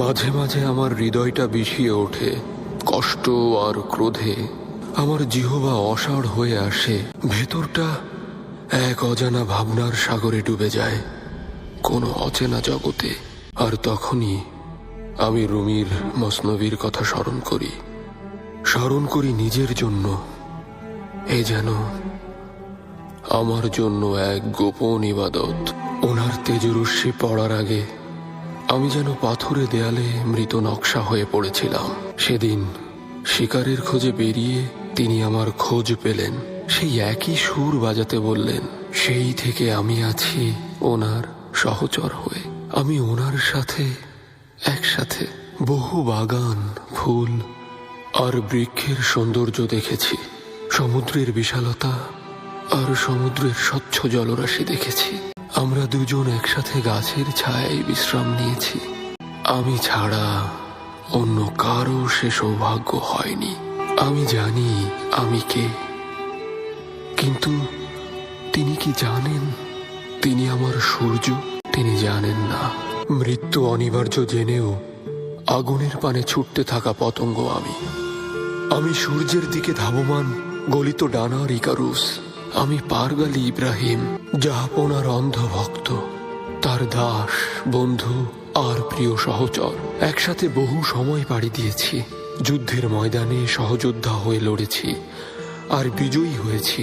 মাঝে মাঝে আমার হৃদয়টা বিষিয়ে ওঠে কষ্ট আর ক্রোধে। আমার জিহ্বা অসাড় হয়ে আসে, ভেতরটা এক অজানা ভাবনার সাগরে ডুবে যায়, কোনো অচেনা জগতে। আর তখনই আমি রুমির মসনবীর কথা স্মরণ করি নিজের জন্য। এ যেন আমার জন্য এক গোপন ইবাদত। ওনার তেজরশ্মি পড়ার আগে আমি যেন পাথুরে দেয়ালে মৃত নকশা হয়ে পড়েছিলাম। সেদিন শিকারের খোঁজে বেরিয়ে তিনি আমার খোঁজ পেলেন, সেই একই সুর বাজাতে বললেন। সেই থেকে আমি আছি ওনার সহচর হয়ে। আমি ওনার সাথে একসাথে বহু বাগান, ফুল আর বৃক্ষের সৌন্দর্য দেখেছি, সমুদ্রের বিশালতা আর সমুদ্রের স্বচ্ছ জলরাশি দেখেছি। আমরা দুজন একসাথে গাছের ছায়ায় বিশ্রাম নিয়েছি। আমি ছাড়া অন্য কারো সে সৌভাগ্য হয়নি। আমি জানি আমি কে, কিন্তু তিনি কি জানেন? তিনি আমার সূর্য। তিনি জানেন না মৃত্যু অনিবার্য জেনেও আগুনের পানে ছুটতে থাকা পতঙ্গ আমি সূর্যের দিকে ধাবমান গলিত ডানার ইকারুস। আমি পারগালি ইব্রাহিম, জাহাপনার অন্ধ ভক্ত, তার দাস, বন্ধু আর প্রিয় সহচর। একসাথে বহু সময় পাড়ি দিয়েছি, যুদ্ধের ময়দানে সহযোদ্ধা হয়ে লড়েছি আর বিজয়ী হয়েছি।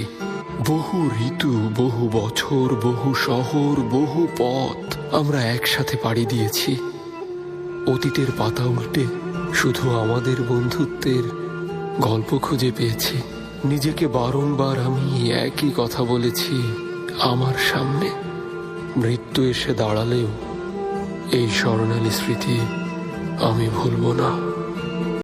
বহু ঋতু, বহু বছর, বহু শহর, বহু পথ আমরা একসাথে পাড়ি দিয়েছি। অতীতের পাতা উল্টে শুধু আমাদের বন্ধুত্বের গল্প খুঁজে পেয়েছি। নিজেকে বারংবার আমি একই কথা বলেছি, আমার সামনে মৃত্যু এসে দাঁড়ালেও এই স্বর্ণালী স্মৃতি আমি ভুলব না।